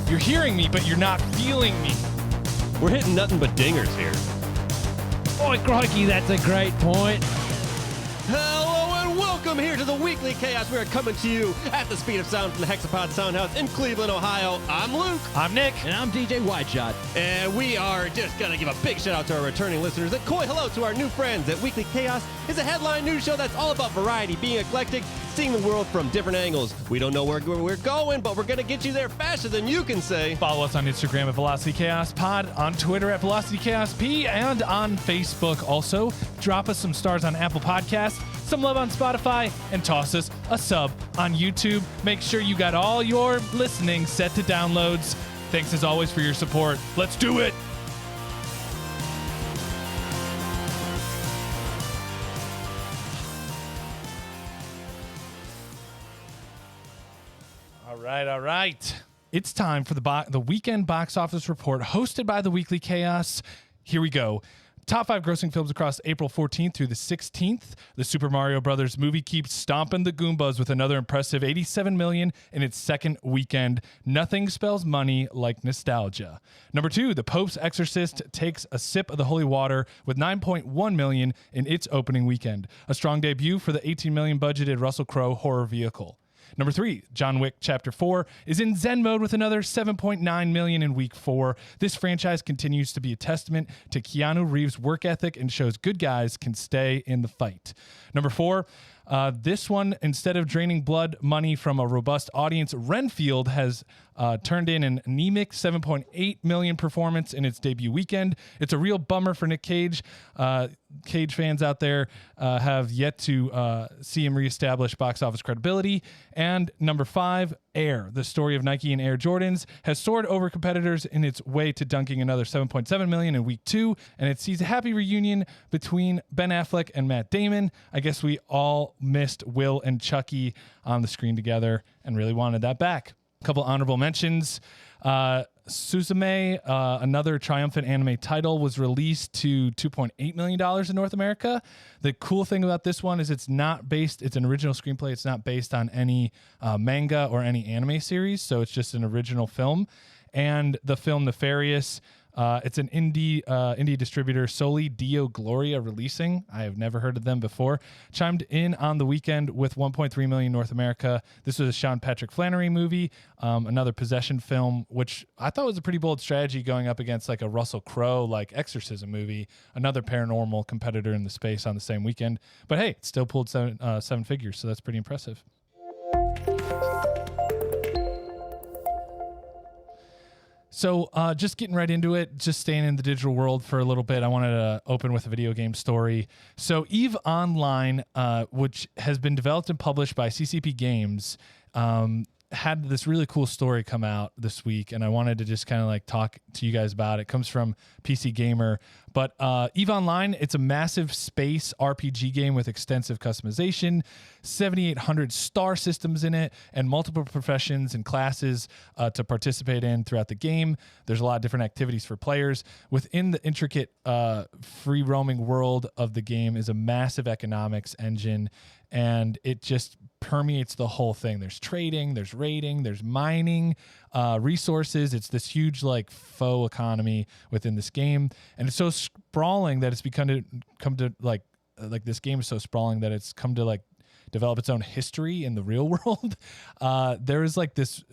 You're hearing me, but you're not feeling me. We're hitting nothing but dingers here. Boy, crikey, that's a great point. Hello and welcome here to the Weekly Chaos. We are coming to you at the speed of sound from the Hexapod Soundhouse in Cleveland, Ohio. I'm Luke. I'm Nick. And I'm DJ Wideshot. And we are just going to give a big shout out to our returning listeners. A coy hello to our new friends at Weekly Chaos is a headline news show that's all about variety, being eclectic, seeing the world from different angles. We don't know where we're going, but we're going to get you there faster than you can say. Follow us on Instagram at Velocity Chaos Pod, on Twitter at Velocity Chaos P, and on Facebook also. Drop us some stars on Apple Podcasts, some love on Spotify, and toss us a sub on YouTube. Make sure you got all your listening set to downloads. Thanks as always for your support. Let's do it. All right. It's time for the weekend box office report hosted by the Weekly Chaos. Here we go. Top 5 grossing films across April 14th through the 16th. The Super Mario Brothers movie keeps stomping the Goombas with another impressive $87 million in its second weekend. Nothing spells money like nostalgia. Number 2, The Pope's Exorcist takes a sip of the holy water with $9.1 million in its opening weekend. A strong debut for the $18 million budgeted Russell Crowe horror vehicle. Number 3, John Wick Chapter 4 is in Zen mode with another $7.9 million in week 4. This franchise continues to be a testament to Keanu Reeves' work ethic and shows good guys can stay in the fight. Number 4, this one, instead of draining blood money from a robust audience, Renfield has turned in an anemic $7.8 million performance in its debut weekend. It's a real bummer for Nick Cage. Cage fans out there have yet to see him reestablish box office credibility. And number 5, Air, the story of Nike and Air Jordans, has soared over competitors in its way to dunking another $7.7 million in week 2, and it sees a happy reunion between Ben Affleck and Matt Damon. I guess we all missed Will and Chucky on the screen together and really wanted that back. A couple honorable mentions. Suzume, another triumphant anime title, was released to $2.8 million in North America. The cool thing about this one is it's an original screenplay. It's not based on any manga or any anime series, so it's just an original film. And the film Nefarious, it's an indie distributor, Soli Dio Gloria releasing. I have never heard of them before. Chimed in on the weekend with $1.3 million North America. This was a Sean Patrick Flannery movie, another possession film, which I thought was a pretty bold strategy going up against like a Russell Crowe like exorcism movie, another paranormal competitor in the space on the same weekend. But hey, it still pulled seven figures, so that's pretty impressive. So just getting right into it, just staying in the digital world for a little bit, I wanted to open with a video game story. So EVE Online, which has been developed and published by CCP Games, had this really cool story come out this week, and I wanted to just kind of like talk to you guys about it. It comes from PC Gamer. But EVE Online, it's a massive space RPG game with extensive customization, 7,800 star systems in it, and multiple professions and classes to participate in throughout the game. There's a lot of different activities for players. Within the intricate free-roaming world of the game is a massive economics engine, and it just permeates the whole thing. There's trading, there's raiding, there's mining, resources. It's this huge like faux economy within this game, and it's so sprawling that it's come to like this game is so sprawling that it's come to like develop its own history in the real world. There is like this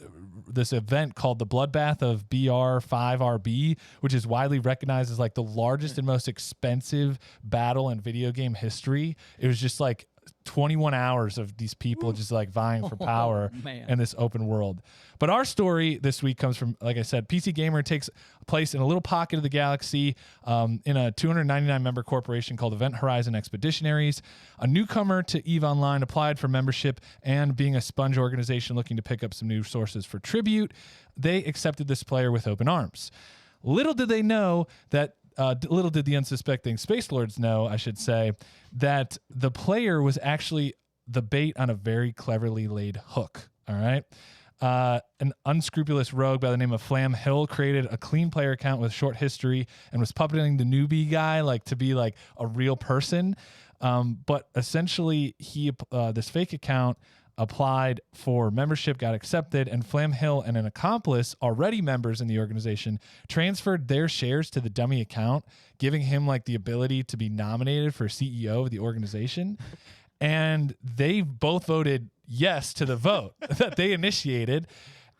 event called the Bloodbath of BR5RB, which is widely recognized as like the largest and most expensive battle in video game history. It was just like 21 hours of these people just like vying for power in this open world. But our story this week comes from, like I said, PC Gamer. Takes place in a little pocket of the galaxy in a 299 member corporation called Event Horizon Expeditionaries. A newcomer to EVE Online applied for membership, and being a sponge organization looking to pick up some new sources for tribute, they accepted this player with open arms. Little did they know that little did the unsuspecting Space Lords know, I should say, that the player was actually the bait on a very cleverly laid hook. All right. An unscrupulous rogue by the name of Flam Hill created a clean player account with short history and was puppeting the newbie guy like to be like a real person. But essentially, this fake account applied for membership, got accepted, and Flam Hill and an accomplice, already members in the organization, transferred their shares to the dummy account, giving him like the ability to be nominated for CEO of the organization. And they both voted yes to the vote that they initiated.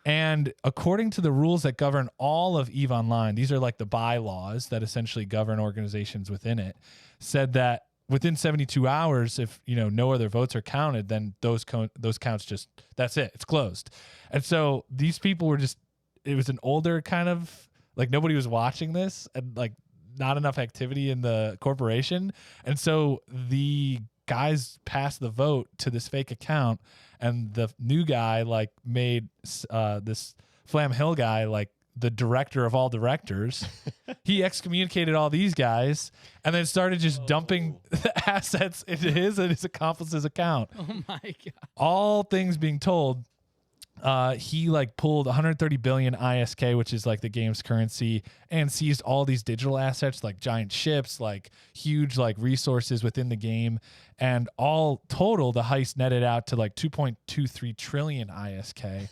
And according to the rules that govern all of EVE Online, these are like the bylaws that essentially govern organizations within it, said that within 72 hours, if no other votes are counted, then those counts just, that's it, it's closed. And so these people were just, it was an older kind of, like nobody was watching this and like not enough activity in the corporation. And so the guys passed the vote to this fake account, and the new guy like made this Flam Hill guy like the director of all directors. He excommunicated all these guys and then started just dumping the assets into his and his accomplice's account. Oh my God. All things being told, he like pulled 130 billion ISK, which is like the game's currency, and seized all these digital assets like giant ships, like huge like resources within the game. And all total, the heist netted out to like 2.23 trillion ISK,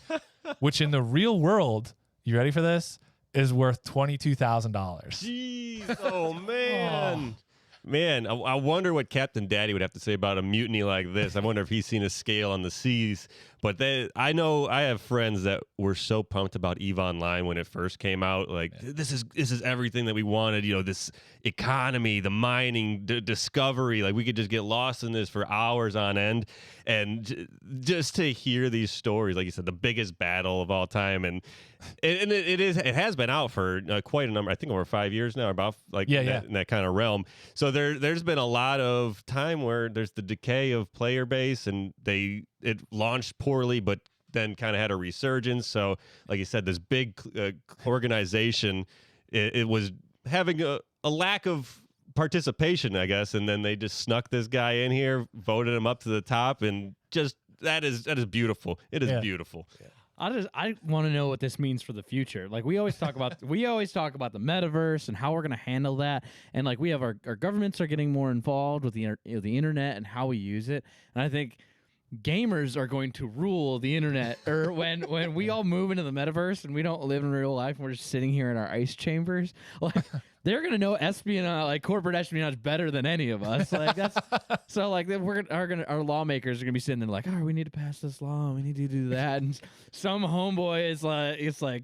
which in the real world, you ready for this, is worth $22,000. Jeez, oh man. Man, I wonder what Captain Daddy would have to say about a mutiny like this. I wonder if he's seen a scale on the seas. But I know I have friends that were so pumped about EVE Online when it first came out. Like, this is everything that we wanted. This economy, the mining, discovery. Like, we could just get lost in this for hours on end. And just to hear these stories, like you said, the biggest battle of all time, and it has been out for quite a number. I think over 5 years now, about like in that kind of realm. So there's been a lot of time where there's the decay of player base, and it launched poorly, but then kind of had a resurgence. So, like you said, this big organization, it was having a lack of participation, I guess, and then they just snuck this guy in here, voted him up to the top, and just that is beautiful. It is beautiful. Yeah. I want to know what this means for the future. Like we always talk about the metaverse and how we're going to handle that, and like we have our governments are getting more involved with the internet and how we use it, and I think gamers are going to rule the internet, or when we all move into the metaverse and we don't live in real life and we're just sitting here in our ice chambers, like they're gonna know espionage, like corporate espionage, better than any of us. Like that's so like our lawmakers are gonna be sitting there like, oh, we need to pass this law, we need to do that, and some homeboy is like, it's like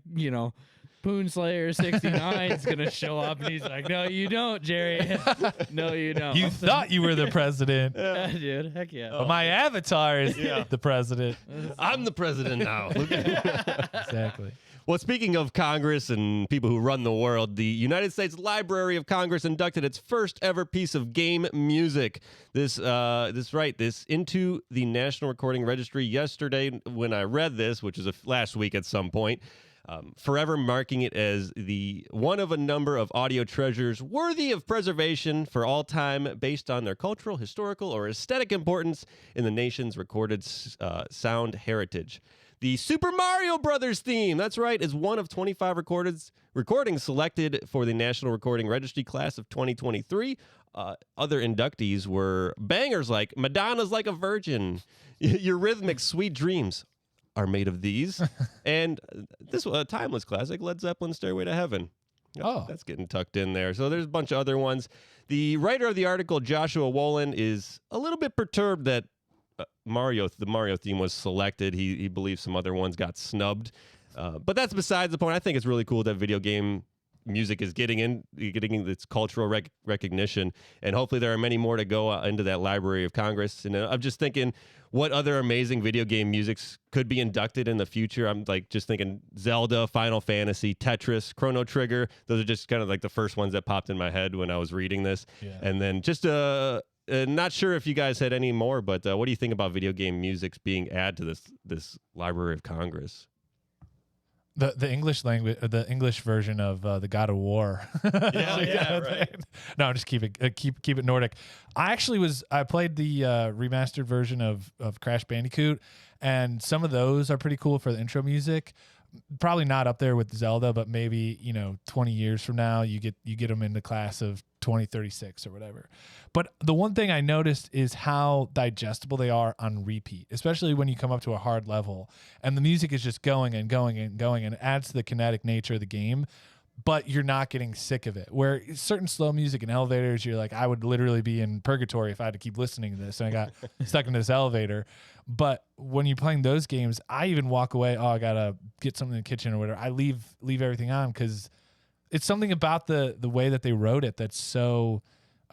Poonslayer 69 is gonna show up and he's like, no, you don't, Jerry. No, you don't. You thought you were the president. Yeah, dude. Heck yeah. But my avatar is the president. I'm the president now. Exactly. Well, speaking of Congress and people who run the world, the United States Library of Congress inducted its first ever piece of game music. This into the National Recording Registry yesterday when I read this, which was last week at some point. Forever marking it as the one of a number of audio treasures worthy of preservation for all time based on their cultural, historical, or aesthetic importance in the nation's recorded sound heritage. The Super Mario Brothers theme, that's right, is one of 25 recordings selected for the National Recording Registry class of 2023. Other inductees were bangers like Madonna's Like a Virgin, Eurythmics' Sweet Dreams are made of these, and this was a timeless classic, Led Zeppelin's Stairway to Heaven. That's getting tucked in there. So there's a bunch of other ones. The writer of the article, Joshua Wolin, is a little bit perturbed that the Mario theme was selected. He believes some other ones got snubbed, but that's besides the point. I think it's really cool that video game music is getting its cultural recognition, and hopefully there are many more to go into that Library of Congress. And I'm just thinking, what other amazing video game musics could be inducted in the future? I'm like just thinking Zelda, Final Fantasy, Tetris, Chrono Trigger. Those are just kind of like the first ones that popped in my head when I was reading this. Yeah. And then just not sure if you guys had any more, but what do you think about video game music being added to this Library of Congress? The English language, the English version of the God of War. Right. No, just keep it Nordic. I played the remastered version of Crash Bandicoot, and some of those are pretty cool for the intro music. probably not up there with Zelda, but maybe 20 years from now you get them in the class of 2036 or whatever. But the one thing I noticed is how digestible they are on repeat, especially when you come up to a hard level and the music is just going and going and going, and it adds to the kinetic nature of the game. But you're not getting sick of it. Where certain slow music in elevators, you're like, I would literally be in purgatory if I had to keep listening to this, and I got stuck in this elevator. But when you're playing those games, I even walk away. Oh, I gotta get something in the kitchen or whatever. I leave everything on because it's something about the way that they wrote it that's so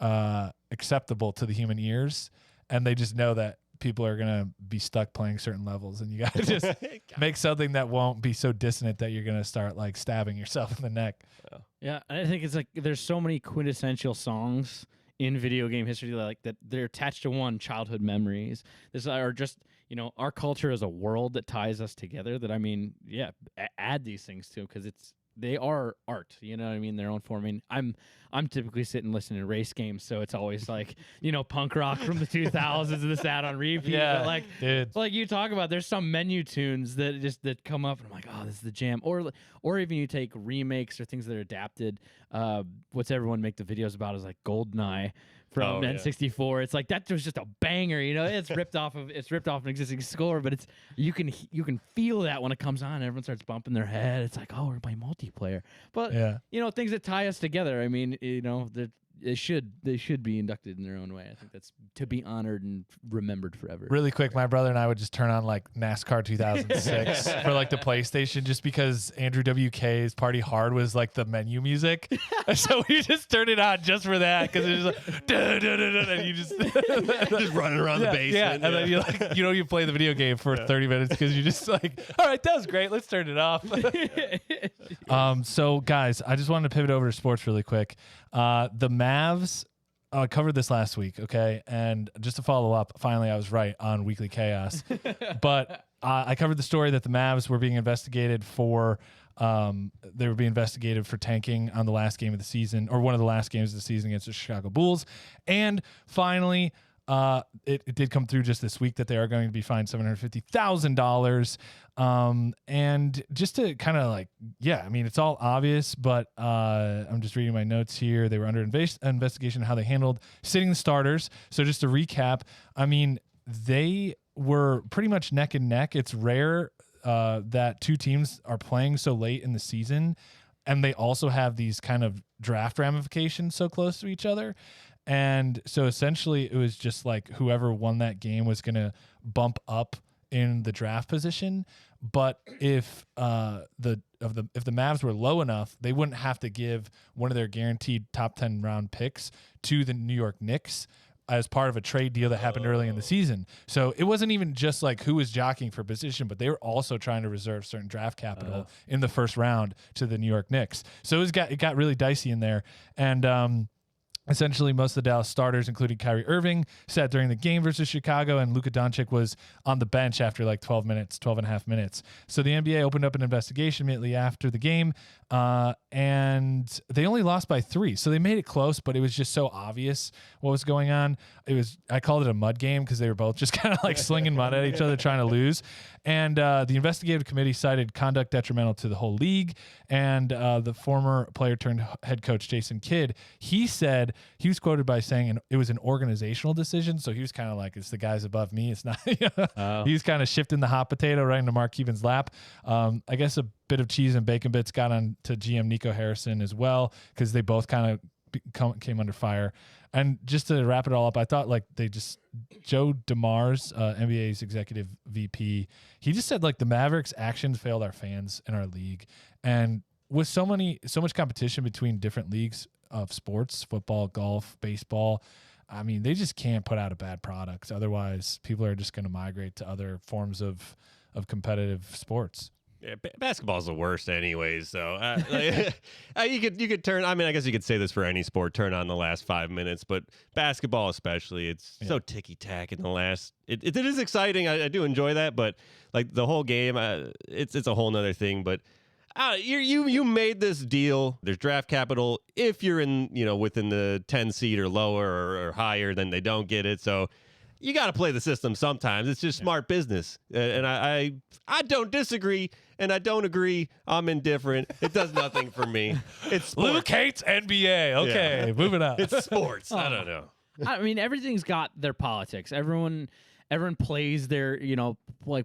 acceptable to the human ears, and they just know that people are gonna be stuck playing certain levels, and you gotta just make something that won't be so dissonant that you're gonna start like stabbing yourself in the neck. Yeah, I think it's like there's so many quintessential songs in video game history that they're attached to one, childhood memories. This are just our culture as a world that ties us together. That add these things to because they are art, you know what I mean? Their own form. I mean, I'm typically sitting listening to race games, so it's always like, punk rock from the 2000s and this ad on repeat. Yeah, but like, dude. Like you talk about, there's some menu tunes that come up, and I'm like, oh, this is the jam. Or even you take remakes or things that are adapted. What's everyone make the videos about is like GoldenEye from N64. It's like that was just a banger, It's ripped off of an existing score, but you can feel that when it comes on. Everyone starts bumping their head. It's like, oh, we're playing multiplayer. But things that tie us together. I mean, they should be inducted in their own way. I think that's to be honored and remembered forever. Really quick, my brother and I would just turn on like NASCAR 2006 for like the PlayStation, just because Andrew WK's Party Hard was like the menu music. So we just turned it on just for that, because it was like and you just just running around the basement. Yeah, and then you like you play the video game for 30 minutes because you just like, all right, that was great. Let's turn it off. So guys, I just wanted to pivot over to sports really quick. The Mavs, I covered this last week, okay? And just to follow up, finally I was right on Weekly Chaos. But I covered the story that the Mavs were being investigated for tanking on the last game of the season, or one of the last games of the season against the Chicago Bulls. And finally, it did come through just this week that they are going to be fined $750,000. And just to kind of like, I mean, it's all obvious, but I'm just reading my notes here. They were under investigation how they handled sitting the starters. So just to recap, I mean, they were pretty much neck and neck. It's rare that two teams are playing so late in the season, and they also have these kind of draft ramifications so close to each other. And so essentially it was just like whoever won that game was going to bump up in the draft position. But if the Mavs were low enough, they wouldn't have to give one of their guaranteed top 10 round picks to the New York Knicks as part of a trade deal that happened early in the season. So it wasn't even just like who was jockeying for position, but they were also trying to reserve certain draft capital in the first round to the New York Knicks. So it got really dicey in there. And essentially, most of the Dallas starters, including Kyrie Irving, sat during the game versus Chicago, and Luka Doncic was on the bench after like 12 and a half minutes. So the NBA opened up an investigation immediately after the game, and they only lost by 3. So they made it close, but it was just so obvious what was going on. I called it a mud game because they were both just kind of like slinging mud at each other trying to lose. And the investigative committee cited conduct detrimental to the whole league. And the former player turned head coach Jason Kidd, he said, he was quoted by saying it was an organizational decision. So he was kind of like, it's the guys above me. It's not. He was kind of shifting the hot potato right into Mark Cuban's lap. I guess a bit of cheese and bacon bits got on to GM Nico Harrison as well, because they both kind of came under fire. And just to wrap it all up, I thought like Joe DeMars, NBA's executive VP, he just said like the Mavericks' actions failed our fans and our league. And with so much competition between different leagues of sports, football, golf, baseball, I mean, they just can't put out a bad product. Otherwise, people are just going to migrate to other forms of competitive sports. Yeah, basketball's the worst anyways, so you could turn, I mean, I guess you could say this for any sport, turn on the last 5 minutes, but basketball especially, it's so ticky-tack in the last, it is exciting, I do enjoy that, but like the whole game, it's a whole nother thing, but you made this deal, there's draft capital, if you're in, within the 10 seed or lower or higher, then they don't get it, so you got to play the system sometimes. It's just smart business. And I don't disagree, and I don't agree. I'm indifferent. It does nothing for me. It's sports. Luke hates NBA. Okay, moving on. It's sports. I don't know. I mean, everything's got their politics. Everyone plays their,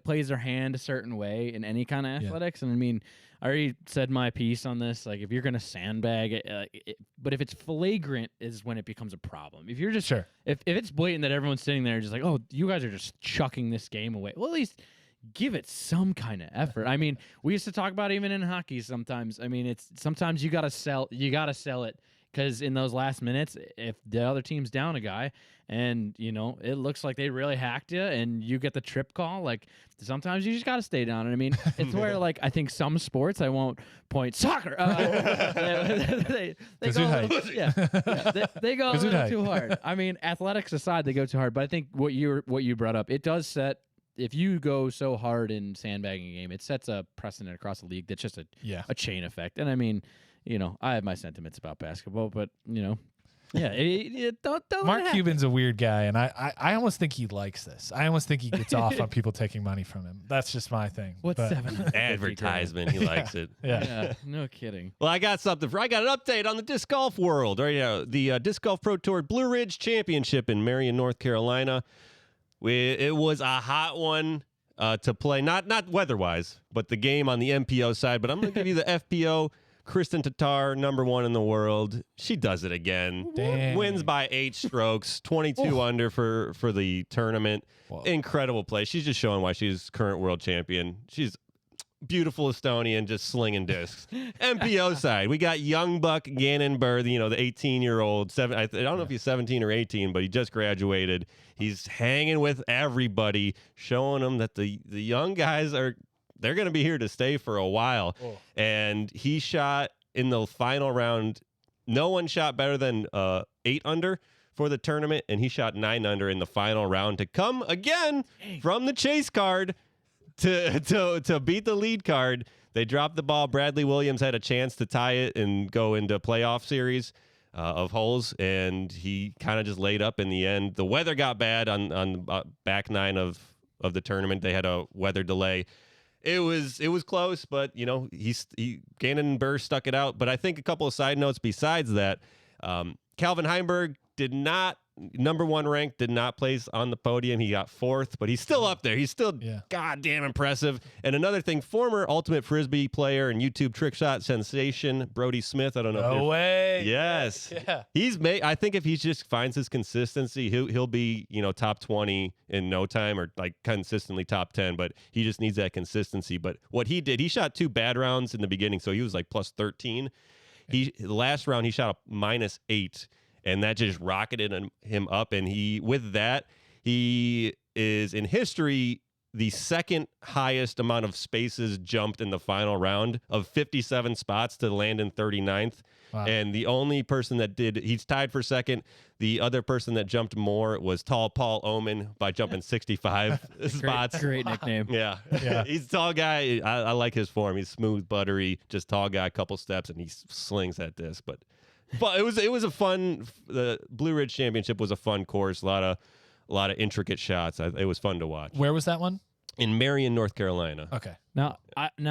plays their hand a certain way in any kind of athletics. And I mean, I already said my piece on this. Like, if you're going to sandbag it, but if it's flagrant is when it becomes a problem. If you're just, if it's blatant that everyone's sitting there just like, oh, you guys are just chucking this game away. Well, at least give it some kind of effort. I mean, we used to talk about even in hockey sometimes. I mean, sometimes you got to sell it. Because in those last minutes, if the other team's down a guy and, it looks like they really hacked you and you get the trip call, like, sometimes you just got to stay down. And I mean, it's where, like, I think some sports, I won't point soccer. They go a little too hard. I mean, athletics aside, they go too hard. But I think what you brought up, it does set, if you go so hard in sandbagging a game, it sets a precedent across the league that's just a chain effect. And I mean, I have my sentiments about basketball, but don't Mark Cuban's a weird guy, and I almost think he likes this. I almost think he gets off on people taking money from him. That's just my thing. What's advertisement? He likes it. Yeah, no kidding. Well, I got an update on the disc golf world. Right now, the Disc Golf Pro Tour Blue Ridge Championship in Marion, North Carolina. It was a hot one to play, not weather-wise, but the game on the MPO side. But I'm going to give you the FPO. Kristen Tatar, #1 in the world. She does it again. Dang. Wins by 8 strokes, 22 under for the tournament. Whoa. Incredible play. She's just showing why she's current world champion. She's beautiful Estonian, just slinging discs. MPO side, we got young buck Gannon Burr, the 18-year-old. I don't know if he's 17 or 18, but he just graduated. He's hanging with everybody, showing them that the young guys they're going to be here to stay for a while. Oh. And he shot in the final round. No one shot better than 8 under for the tournament, and he shot 9 under in the final round to come again from the chase card to beat the lead card. They dropped the ball. Bradley Williams had a chance to tie it and go into playoff series of holes, and he kind of just laid up in the end. The weather got bad on back 9 of the tournament. They had a weather delay. It was close, but Gannon Burr stuck it out. But I think a couple of side notes besides that, Calvin Heimberg #1 ranked, did not place on the podium. He got 4th, but he's still up there. He's still goddamn impressive. And another thing, former Ultimate Frisbee player and YouTube trick shot sensation Brody Smith. I don't know. No way. Yes. Yeah. I think if he just finds his consistency, he'll be top 20 in no time, or like consistently top 10. But he just needs that consistency. But what he did, he shot 2 bad rounds in the beginning, so he was like plus 13. The last round he shot a -8. And that just rocketed him up. And he is in history the second highest amount of spaces jumped in the final round of 57 spots to land in 39th. Wow. And the only person that he's tied for second. The other person that jumped more was Tall Paul Oman by jumping 65 spots. Great nickname. Yeah. He's a tall guy. I like his form. He's smooth, buttery, just tall guy, couple steps, and he slings that disc. But it was a fun. The Blue Ridge Championship was a fun course. A lot of intricate shots. It was fun to watch. Where was that one? In Marion, North Carolina. Okay.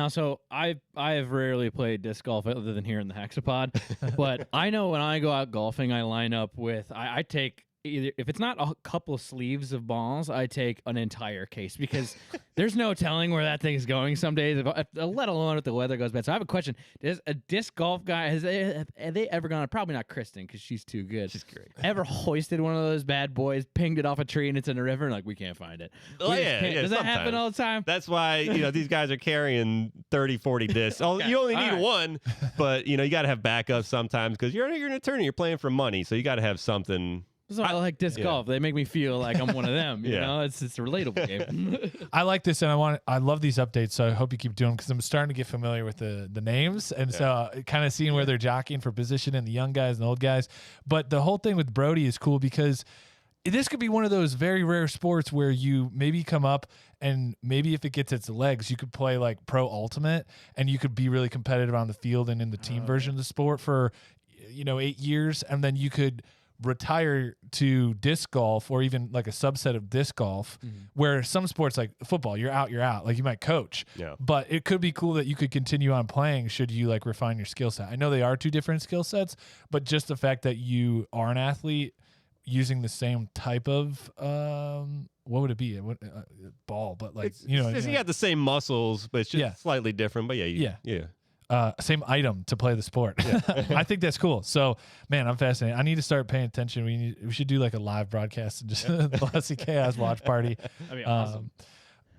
So I have rarely played disc golf other than here in the Hexapod, but I know when I go out golfing, I line up with I take. Either if it's not a couple of sleeves of balls, I take an entire case, because there's no telling where that thing is going some days, let alone if the weather goes bad. So I have a question. Does a disc golf guy, have they ever gone, probably not Kristen because she's too good. She's great. Ever hoisted one of those bad boys, pinged it off a tree and it's in the river and like, we can't find it. Does that happen all the time? That's why, these guys are carrying 30, 40 discs. You only need one, but you got to have backups sometimes because you're an attorney, you're playing for money. So you got to have something. So I like disc golf. They make me feel like I'm one of them. You know, it's a relatable game. I like this, and I love these updates. So I hope you keep doing them because I'm starting to get familiar with the names, and so kind of seeing where they're jockeying for position and the young guys and the old guys. But the whole thing with Brody is cool because this could be one of those very rare sports where you maybe come up and maybe if it gets its legs, you could play like Pro Ultimate and you could be really competitive on the field and in the team version of the sport for 8 years, and then you could retire to disc golf or even like a subset of disc golf, where some sports like football, you're out. Like you might coach, but it could be cool that you could continue on playing should you like refine your skill set. I know they are two different skill sets, but just the fact that you are an athlete using the same type of what would it be? Ball, but like you got the same muscles, but it's just slightly different. But yeah. Same item to play the sport. I think that's cool. So, man, I'm fascinated. I need to start paying attention. We should do like a live broadcast and just the Aussie Chaos watch party. That'd be awesome.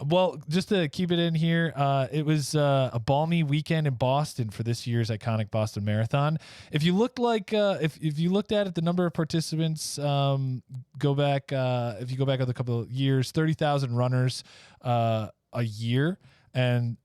Well, just to keep it in here, it was a balmy weekend in Boston for this year's iconic Boston Marathon. If you looked if you looked at it, the number of participants, if you go back a couple of years, 30,000 runners a year. And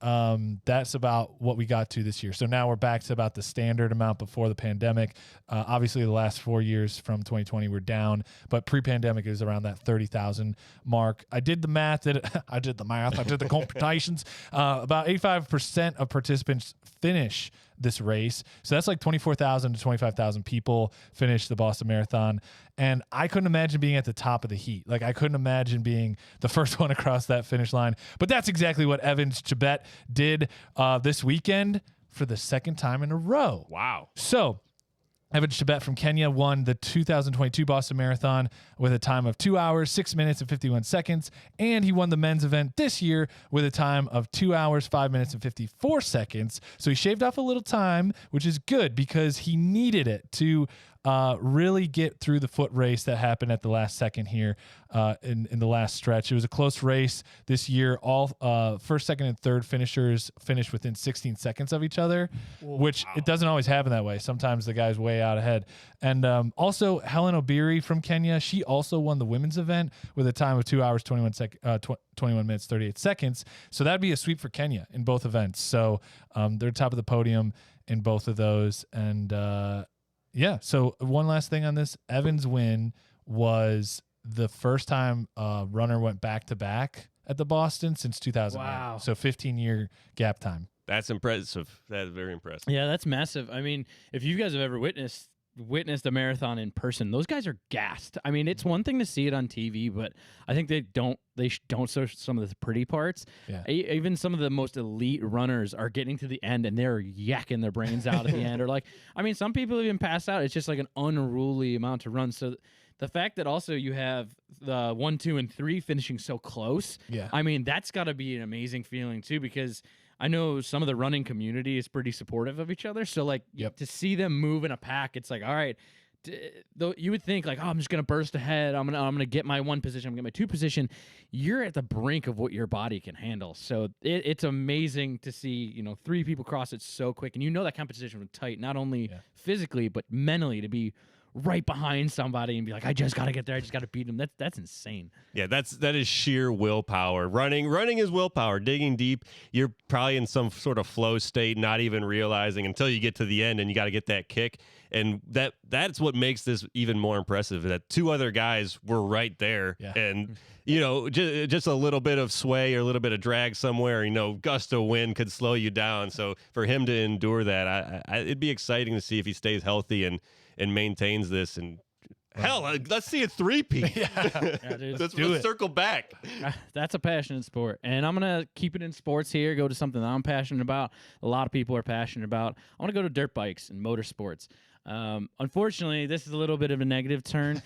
that's about what we got to this year. So now we're back to about the standard amount before the pandemic. Obviously, the last 4 years from 2020 were down, but pre-pandemic is around that 30,000 mark. I did the math. I did the computations. About 85% of participants finish this race. So that's like 24,000 to 25,000 people finish the Boston Marathon. And I couldn't imagine being at the top of the heat. Like I couldn't imagine being the first one across that finish line. But that's exactly what Evans Chebet did this weekend for the second time in a row. Wow. So Evans Chebet from Kenya won the 2022 Boston Marathon with a time of 2 hours, 6 minutes, and 51 seconds. And he won the men's event this year with a time of 2 hours, 5 minutes, and 54 seconds. So he shaved off a little time, which is good because he needed it to really get through the foot race that happened at the last second here in the last stretch. It was a close race this year. All first, second, and third finishers finished within 16 seconds of each other, which it doesn't always happen that way. Sometimes the guy's way out ahead. And also Helen Obiri from Kenya, she also won the women's event with a time of 2 hours, 21 minutes, 38 seconds. So that'd be a sweep for Kenya in both events. So they're top of the podium in both of those. And yeah. So one last thing on this, Evans' win was the first time a runner went back to back at the Boston since 2008. Wow. So 15-year gap time. That's impressive. That is very impressive. Yeah, that's massive. I mean, if you guys have ever witnessed a marathon in person, those guys are gassed. I mean, it's one thing to see it on TV, but I think they don't show some of the pretty parts. Yeah. Even some of the most elite runners are getting to the end and they're yakking their brains out at the end. Or like, I mean, some people even pass out. It's just like an unruly amount to run. So the fact that also you have the 1, 2, and 3 finishing so close, I mean, that's got to be an amazing feeling too, because I know some of the running community is pretty supportive of each other. So like to see them move in a pack, it's like, all right, though you would think like, oh, I'm just gonna burst ahead. I'm gonna get my 1 position. I'm gonna get my 2 position. You're at the brink of what your body can handle. So it's amazing to see 3 people cross it so quick, and that competition was tight, not only physically but mentally, to be right behind somebody and be like, I just got to get there. I just got to beat him. That's insane. Yeah, that is sheer willpower. Running is willpower. Digging deep, you're probably in some sort of flow state, not even realizing until you get to the end, and you got to get that kick. And that's what makes this even more impressive, that 2 other guys were right there. Yeah. And, just a little bit of sway or a little bit of drag somewhere, gust of wind could slow you down. So for him to endure that, it'd be exciting to see if he stays healthy and maintains this. And hell, let's see a 3-peat. Yeah, dude. Let's circle back. That's a passionate sport. And I'm going to keep it in sports here, go to something that I'm passionate about. A lot of people are passionate about. I want to go to dirt bikes and motorsports. Unfortunately, this is a little bit of a negative turn.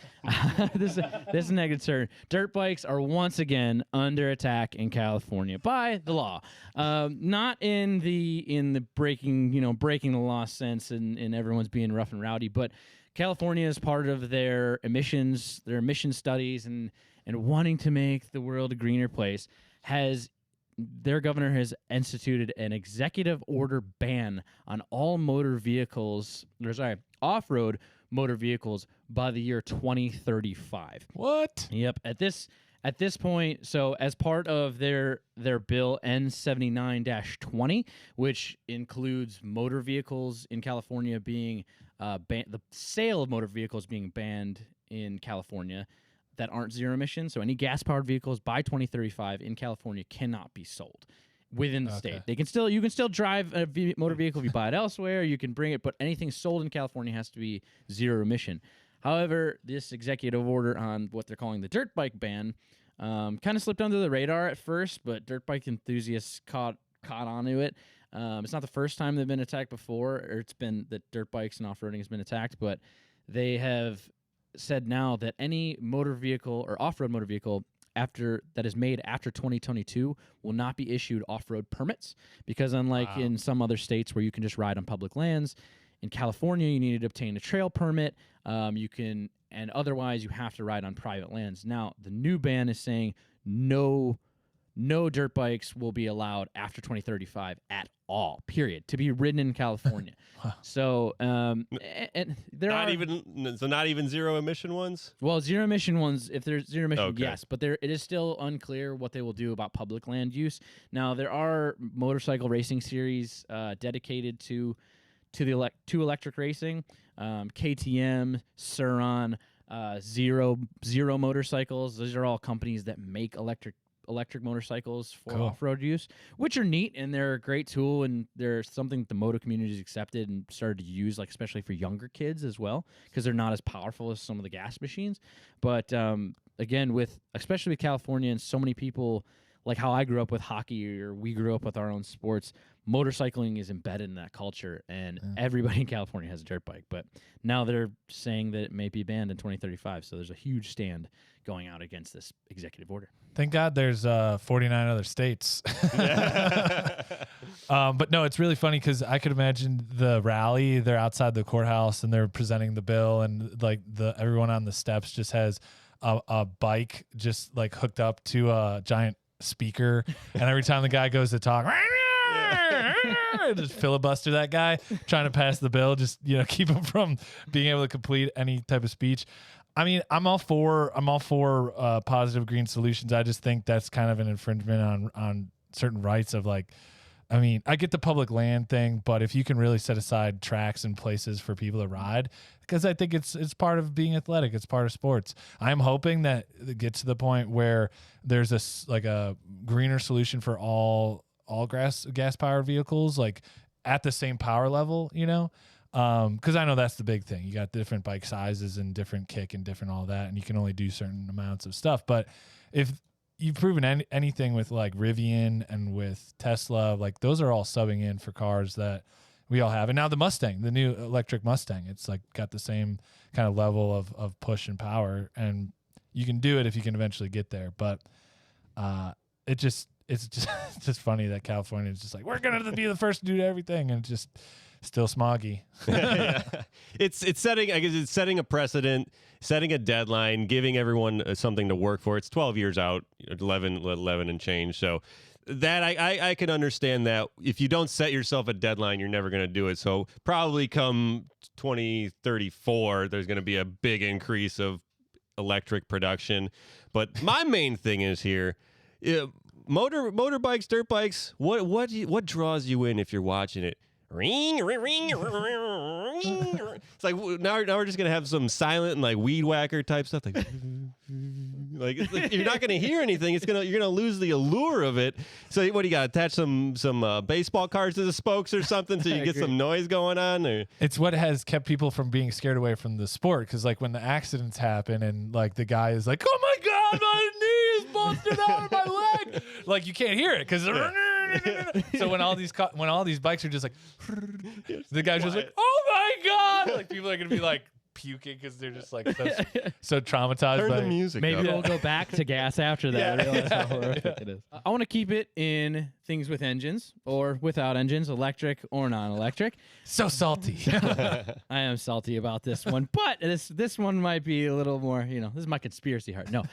This is a negative turn. Dirt bikes are once again under attack in California by the law. Not in the breaking the law sense and everyone's being rough and rowdy, but California is part of their emission studies and wanting to make the world a greener place. Their governor has instituted an executive order ban on all off-road motor vehicles by the year 2035. What? Yep. At this point, so as part of their bill N79-20, which includes motor vehicles in California being the sale of motor vehicles being banned in California that aren't zero emission. So any gas-powered vehicles by 2035 in California cannot be sold within the state. You can still drive a motor vehicle if you buy it elsewhere. You can bring it, but anything sold in California has to be zero emission. However, this executive order on what they're calling the dirt bike ban kind of slipped under the radar at first, but dirt bike enthusiasts caught onto it. It's not the first time they've been attacked before, or it's been that dirt bikes and off-roading has been attacked, but they have said now that any motor vehicle or off-road motor vehicle that is made after 2022 will not be issued off-road permits, because unlike in some other states where you can just ride on public lands, in California you need to obtain a trail permit. And otherwise you have to ride on private lands. Now the new ban is saying no dirt bikes will be allowed after 2035 at all, period, to be ridden in California. So, and there not even zero emission ones? Well, zero emission ones, if there's zero emission, Okay. yes, but it is still unclear what they will do about public land use. Now, there are motorcycle racing series dedicated to electric racing, KTM, Suron, Zero Motorcycles. Those are all companies that make electric motorcycles for off-road use, which are neat, and they're a great tool, and they're something that the moto community has accepted and started to use, like especially for younger kids as well, because they're not as powerful as some of the gas machines. But again, especially with California and so many people, like how I grew up with hockey, or we grew up with our own sports, motorcycling is embedded in that culture, and everybody in California has a dirt bike. But now they're saying that it may be banned in 2035, so there's a huge stand going out against this executive order. Thank God there's 49 other states. But no, it's really funny because I could imagine the rally. They're outside the courthouse and they're presenting the bill, and like everyone on the steps just has a bike just like hooked up to a giant speaker, and every time the guy goes to talk, just filibuster that guy trying to pass the bill, just keep him from being able to complete any type of speech. I mean, I'm all for positive green solutions. I just think that's kind of an infringement on certain rights of, like, I mean, I get the public land thing, but if you can really set aside tracks and places for people to ride, because I think it's part of being athletic, it's part of sports. I'm hoping that it gets to the point where there's a greener solution for all gas powered vehicles, like at the same power level, because I know that's the big thing. You got different bike sizes and different kick and different all that, and you can only do certain amounts of stuff. But if you've proven anything with like Rivian and with Tesla, like those are all subbing in for cars that we all have. And now the Mustang, the new electric Mustang, it's like got the same kind of level of push and power, and you can do it if you can eventually get there. But it's just funny that California is just like, we're gonna be the first to do everything, and it's just still smoggy. Yeah. It's setting a precedent, setting a deadline, giving everyone something to work for. It's 12 years out, 11 and change. So that I can understand that if you don't set yourself a deadline, you're never going to do it. So probably come 2034, there's going to be a big increase of electric production. But my main thing is here, motorbikes, dirt bikes. What draws you in if you're watching it? Ring, ring, ring, ring, ring. It's like now we're just gonna have some silent and like weed whacker type stuff, like you're not gonna hear anything. You're gonna lose the allure of it. So what do you got? Attach some baseball cards to the spokes or something so you get some noise going on. Or it's what has kept people from being scared away from the sport, because like when the accidents happen and like the guy is like, oh my god, my knee is busted out of my leg, like you can't hear it because. So when all these bikes are just like, the guy's just like, oh my god, like people are gonna be like puking because they're just like so traumatized. Turn by the music. Maybe up. we'll go back to gas after that. Yeah. Realize how horrific it is. I want to keep it in things with engines or without engines, electric or non-electric. So salty. I am salty about this one, but this one might be a little more, this is my conspiracy heart. No.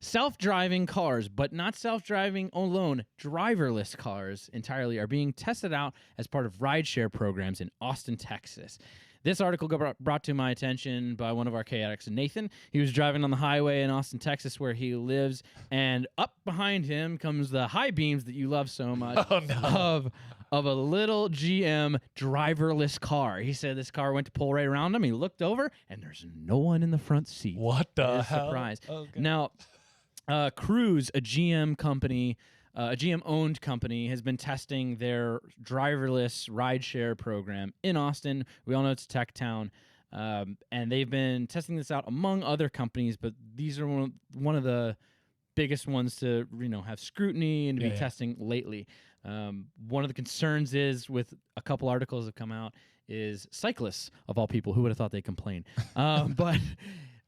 Self-driving cars, but not self-driving alone. Driverless cars entirely are being tested out as part of rideshare programs in Austin, Texas. This article got brought to my attention by one of our chaotics, Nathan. He was driving on the highway in Austin, Texas, where he lives, and up behind him comes the high beams that you love so much of a little GM driverless car. He said this car went to pull right around him. He looked over, and there's no one in the front seat. What the hell? Surprise. Okay. Now, Cruise, a GM company, a GM-owned company, has been testing their driverless rideshare program in Austin. We all know it's a tech town. And they've been testing this out among other companies, but these are one of the biggest ones to have scrutiny and to be testing lately. One of the concerns is, with a couple articles have come out, is cyclists, of all people. Who would have thought they'd complain? But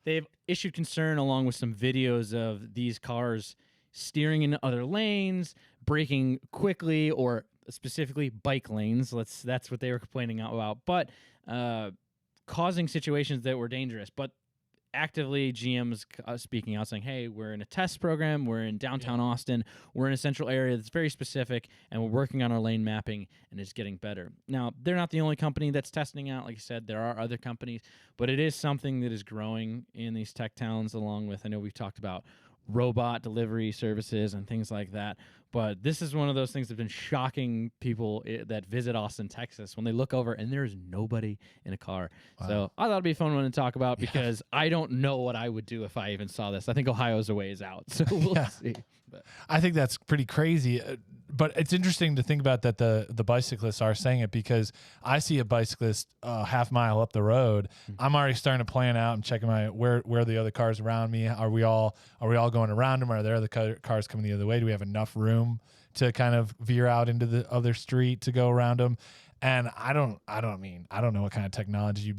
they've issued concern along with some videos of these cars steering into other lanes, braking quickly, or specifically bike lanes. That's what they were complaining about. But causing situations that were dangerous. But actively, GM's speaking out, saying, hey, we're in a test program, we're in downtown Austin, we're in a central area that's very specific, and we're working on our lane mapping, and it's getting better. Now, they're not the only company that's testing out. Like you said, there are other companies, but it is something that is growing in these tech towns, along with, I know we've talked about robot delivery services and things like that. But this is one of those things that have been shocking people that visit Austin, Texas, when they look over and there's nobody in a car. Wow. So I thought it'd be a fun one to talk about, because I don't know what I would do if I even saw this. I think Ohio's a ways out, so we'll see. But I think that's pretty crazy. But it's interesting to think about that the bicyclists are saying it, because I see a bicyclist half mile up the road. I'm already starting to plan out and checking where are the other cars around me. Are we all going around them? Are there other cars coming the other way? Do we have enough room to kind of veer out into the other street to go around them? And I don't know what kind of technology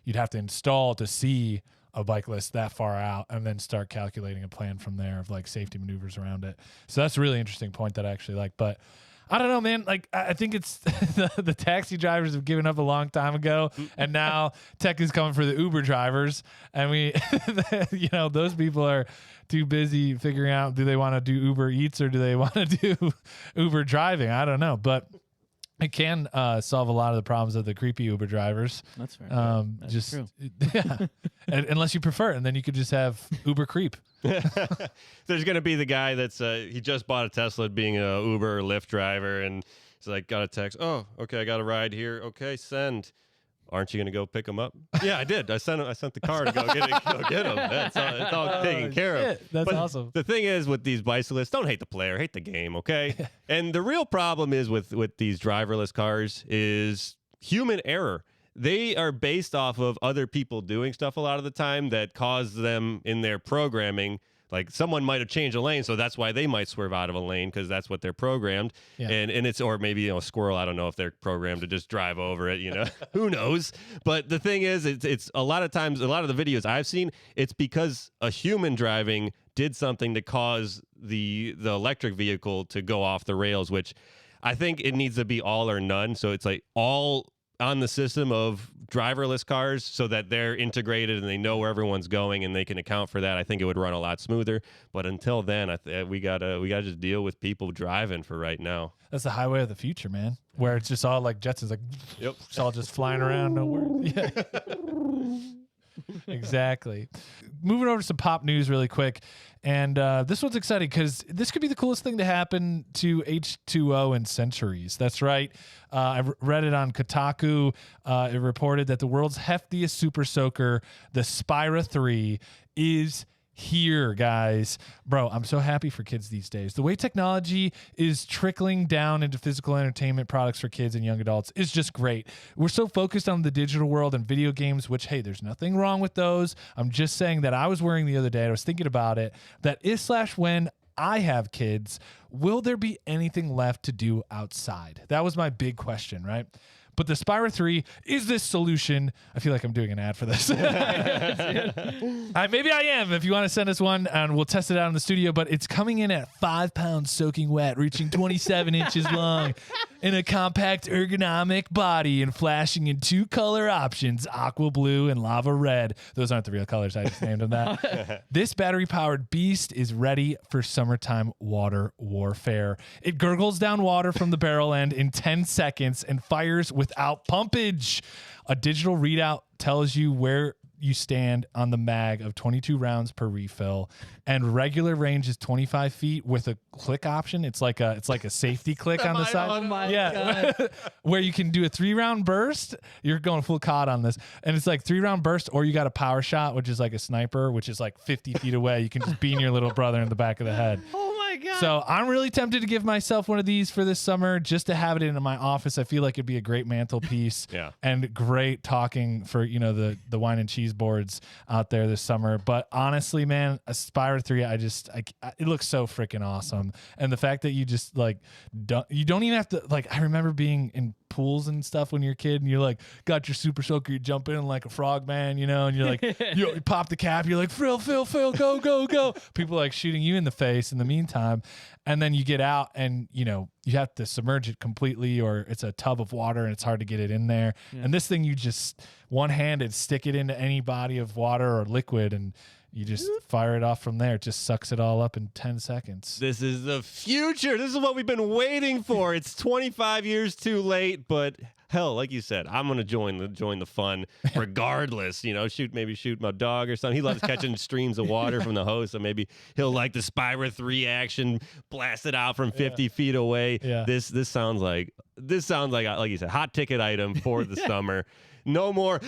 you'd have to install to see a bike list that far out, and then start calculating a plan from there of like safety maneuvers around it. So that's a really interesting point that I actually like. But I don't know, man. Like, I think it's the taxi drivers have given up a long time ago, and now tech is coming for the Uber drivers. And we, those people are too busy figuring out, do they want to do Uber Eats or do they want to do Uber driving? I don't know, but it can solve a lot of the problems of the creepy Uber drivers. That's fair. That's true. Yeah, unless you prefer it, and then you could just have Uber creep. There's going to be the guy that's he just bought a Tesla, being a Uber or Lyft driver, and he's like, got a text. Oh, okay, I got a ride here. Okay, send. Aren't you going to go pick him up? Yeah, I did. I sent the car to go get him. It's all taken care of. That's but awesome. The thing is, with these bicyclists, don't hate the player, hate the game, okay? And the real problem is with these driverless cars is human error. They are based off of other people doing stuff a lot of the time that cause them in their programming. Like, someone might have changed a lane, so that's why they might swerve out of a lane, because that's what they're programmed. Yeah. And it's, or maybe, a squirrel, I don't know if they're programmed to just drive over it, who knows? But the thing is, it's a lot of times, a lot of the videos I've seen, it's because a human driving did something to cause the electric vehicle to go off the rails, which I think it needs to be all or none. So it's like all on the system of driverless cars, so that they're integrated and they know where everyone's going and they can account for that. I think it would run a lot smoother. But until then, we gotta just deal with people driving for right now. That's the highway of the future, man. Where it's just all like Jetsons, like, yep, it's all just flying around nowhere. Yeah. Exactly. Moving over to some pop news really quick. And this one's exciting because this could be the coolest thing to happen to H2O in centuries. That's right. I read it on Kotaku. It reported that the world's heftiest super soaker, the SpyraThree, is here, guys. Bro, I'm so happy for kids these days. The way technology is trickling down into physical entertainment products for kids and young adults is just great. We're so focused on the digital world and video games, which, hey, there's nothing wrong with those. I'm just saying that I was worrying the other day, I was thinking about it, that if/when I have kids, will there be anything left to do outside? That was my big question, right? But the SpyraThree is this solution. I feel like I'm doing an ad for this. Maybe I am. If you want to send us one, and we'll test it out in the studio. But it's coming in at 5 pounds soaking wet, reaching 27 inches long, in a compact ergonomic body, and flashing in 2 color options, aqua blue and lava red. Those aren't the real colors. I just named them that. This battery-powered beast is ready for summertime water warfare. It gurgles down water from the barrel end in 10 seconds and fires without pumpage. A digital readout tells you where you stand on the mag of 22 rounds per refill, and regular range is 25 feet with a click option. It's like a safety click on the side. Oh my God. Where you can do a 3-round burst. You're going full COD on this, and it's like 3-round burst, or you got a power shot, which is like a sniper, which is like 50 feet away. You can just beam your little brother in the back of the head. Oh my my God. So I'm really tempted to give myself one of these for this summer just to have it in my office. I feel like it'd be a great mantelpiece Yeah. and great talking for, the wine and cheese boards out there this summer. But honestly, man, a SpyraThree, it looks so freaking awesome. And the fact that you just you don't even have to, I remember being in pools and stuff when you're a kid and you're like, got your super soaker, you jump in like a frog man, and you're like, you pop the cap, you're like, Phil, go, go, go. People like shooting you in the face in the meantime. And then you get out and, you have to submerge it completely or it's a tub of water and it's hard to get it in there. Yeah. And this thing, you just one-handed stick it into any body of water or liquid and you just fire it off from there. It just sucks it all up in 10 seconds. This is the future. This is what we've been waiting for. It's 25 years too late, but hell, like you said, I'm gonna join the fun regardless. Shoot my dog or something. He loves catching streams of water from the hose, so maybe he'll like the SpyraThree action, blast it out from 50 feet away. Yeah. This sounds like you said, hot ticket item for the summer. No more.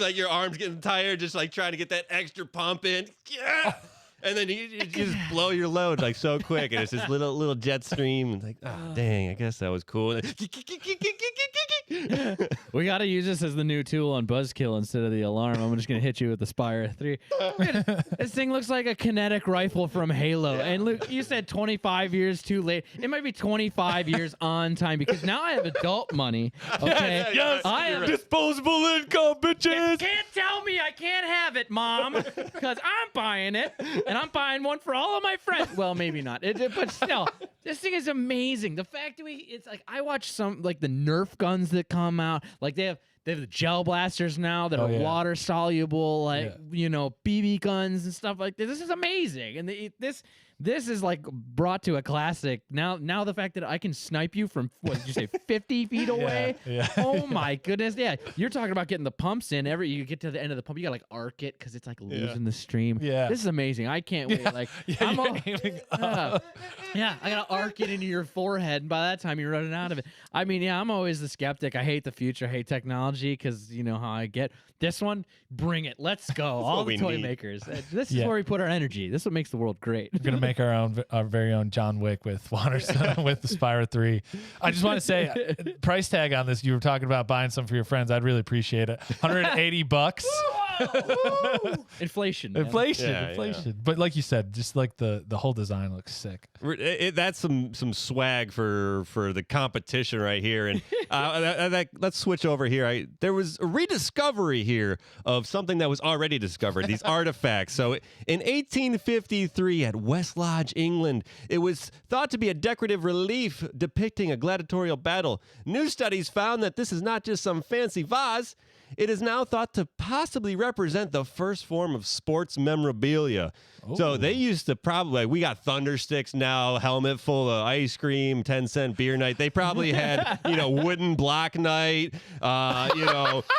Your arms getting tired, just trying to get that extra pump in. Yeah. And then you just blow your load so quick, and it's this little jet stream. And dang, I guess that was cool. We got to use this as the new tool on Buzzkill instead of the alarm. I'm just gonna hit you with the SpyraThree. This thing looks like a kinetic rifle from Halo. Yeah. And Luke, you said 25 years too late. It might be 25 years on time because now I have adult money. Okay, yes, I have disposable income, bitches. You can't tell me I can't have it, Mom, because I'm buying it. And I'm buying one for all of my friends. Well, maybe not. But still, this thing is amazing. The fact that it's I watch some the Nerf guns that come out. They have the gel blasters now that are water soluble, BB guns and stuff like this. This is amazing. And this is brought to a classic. Now the fact that I can snipe you from, what did you say, 50 feet away? Yeah. Oh my goodness. Yeah. You're talking about getting the pumps in. You get to the end of the pump, you got to arc it because it's losing the stream. Yeah. This is amazing. I can't wait. I got to arc it into your forehead. And by that time, you're running out of it. I'm always the skeptic. I hate the future. I hate technology because you know how I get. This one, bring it. Let's go. All the toy makers. This is where we put our energy. This is what makes the world great. We're going to make our very own John Wick with with the SpyraThree. I just want to say, price tag on this, you were talking about buying some for your friends. I'd really appreciate it. $180. Inflation. Inflation. But like you said, just the whole design looks sick. That's some swag for the competition right here. And let's switch over here. There was a rediscovery here of something that was already discovered, these artifacts. So in 1853 at West Lodge, England, it was thought to be a decorative relief depicting a gladiatorial battle. New studies found that this is not just some fancy vase. It is now thought to possibly represent the first form of sports memorabilia. Oh. So they used to we got thunder sticks now, helmet full of ice cream, 10-cent beer night. They probably had, wooden block night,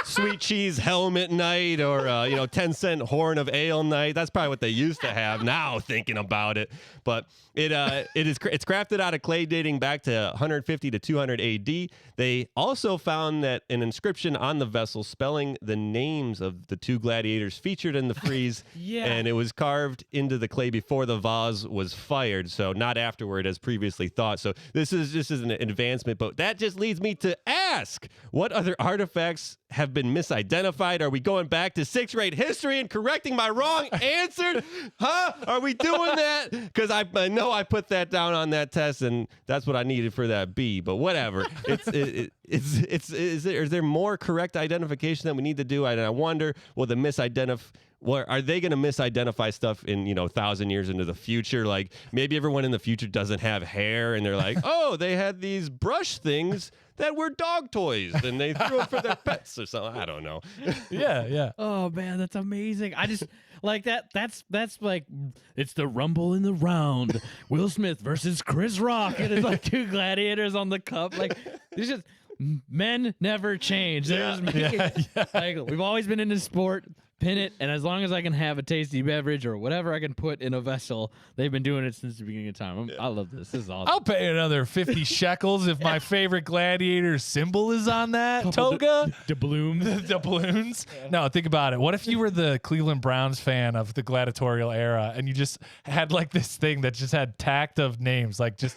sweet cheese helmet night, or, 10-cent horn of ale night. That's probably what they used to have now, thinking about it. But it's crafted out of clay dating back to 150 to 200 AD. They also found that an inscription on the vessel spelling the names of the two gladiators featured in the frieze, and it was carved into the clay before the vase was fired, so not afterward as previously thought. So this is an advancement, but that just leads me to ask, what other artifacts have been misidentified? Are we going back to 6th grade history and correcting my wrong answer? Huh? Are we doing that? Because I know I put that down on that test, and that's what I needed for that B. But whatever. Is there more correct identification that we need to do? And I wonder, will the are they going to misidentify stuff in 1,000 years into the future? Like maybe everyone in the future doesn't have hair, and they're like, oh, they had these brush things that were dog toys, and they threw them for their pets or something. I don't know. Yeah. Oh man, that's amazing. I just like that. That's like it's the Rumble in the Round. Will Smith versus Chris Rock, and it's like two gladiators on the cup. Like it's just men never change. Like we've always been into sport. pin it, and as long as I can have a tasty beverage or whatever I can put in a vessel, they've been doing it since the beginning of time. I love this. This is awesome. I'll pay another 50 shekels if my favorite gladiator symbol is on that toga. Doubloons. Doubloons. No, think about it. What if you were the Cleveland Browns fan of the gladiatorial era and you just had like this thing that just had tacked of names, like just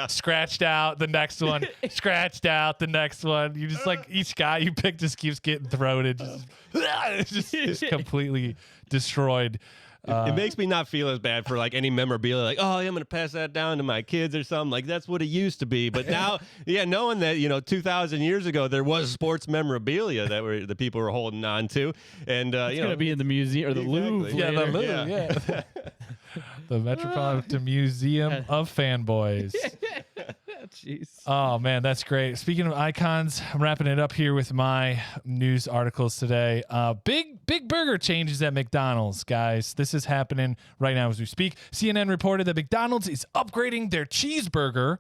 scratched out the next one, scratched out the next one. You just like each guy you pick just keeps getting thrown. It just completely destroyed. It makes me not feel as bad for like any memorabilia, like, oh, yeah, I'm going to pass that down to my kids or something. Like, that's what it used to be. But now, knowing that, 2,000 years ago, there was sports memorabilia that the people were holding on to. And, it's going to be in the museum or the Louvre. Yeah, the Louvre, yeah. The Metropolitan Museum of Fanboys. Jeez. Oh, man, that's great. Speaking of icons, I'm wrapping it up here with my news articles today. Big burger changes at McDonald's, guys. This is happening right now as we speak. CNN reported that McDonald's is upgrading their cheeseburger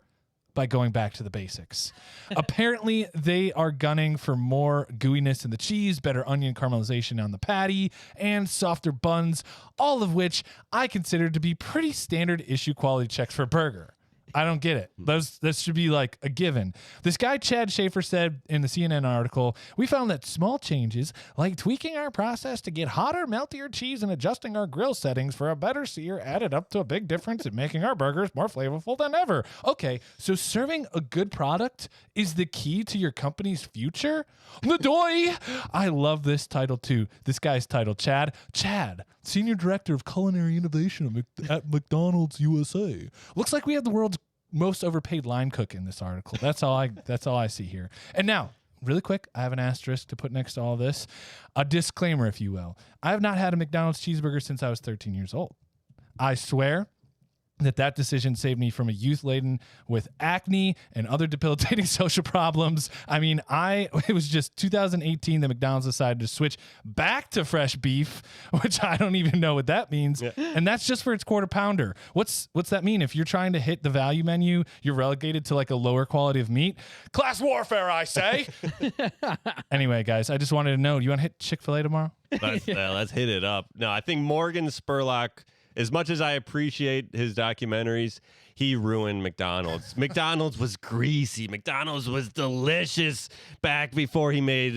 by going back to the basics. Apparently, they are gunning for more gooiness in the cheese, better onion caramelization on the patty, and softer buns, all of which I consider to be pretty standard issue quality checks for a burger. I don't get it. This should be like a given. This guy, Chad Schaefer, said in the CNN article, we found that small changes like tweaking our process to get hotter, meltier cheese and adjusting our grill settings for a better sear added up to a big difference in making our burgers more flavorful than ever. Okay, so serving a good product is the key to your company's future? Nadoy! I love this title too. This guy's title, Chad, Senior Director of Culinary Innovation at McDonald's USA. Looks like we have the world's most overpaid line cook in this article. That's all I see here. And now, really quick, I have an asterisk to put next to all this. A disclaimer, if you will. I have not had a McDonald's cheeseburger since I was 13 years old. I swear that decision saved me from a youth laden with acne and other debilitating social problems. I mean, it was just 2018 that McDonald's decided to switch back to fresh beef, which I don't even know what that means. Yeah. And that's just for its quarter pounder. What's that mean? If you're trying to hit the value menu, you're relegated to like a lower quality of meat? Class warfare, I say. Anyway, guys, I just wanted to know, do you want to hit Chick-fil-A tomorrow? Let's hit it up. No, I think Morgan Spurlock, as much as I appreciate his documentaries, he ruined McDonald's. McDonald's was greasy. McDonald's was delicious back before he made,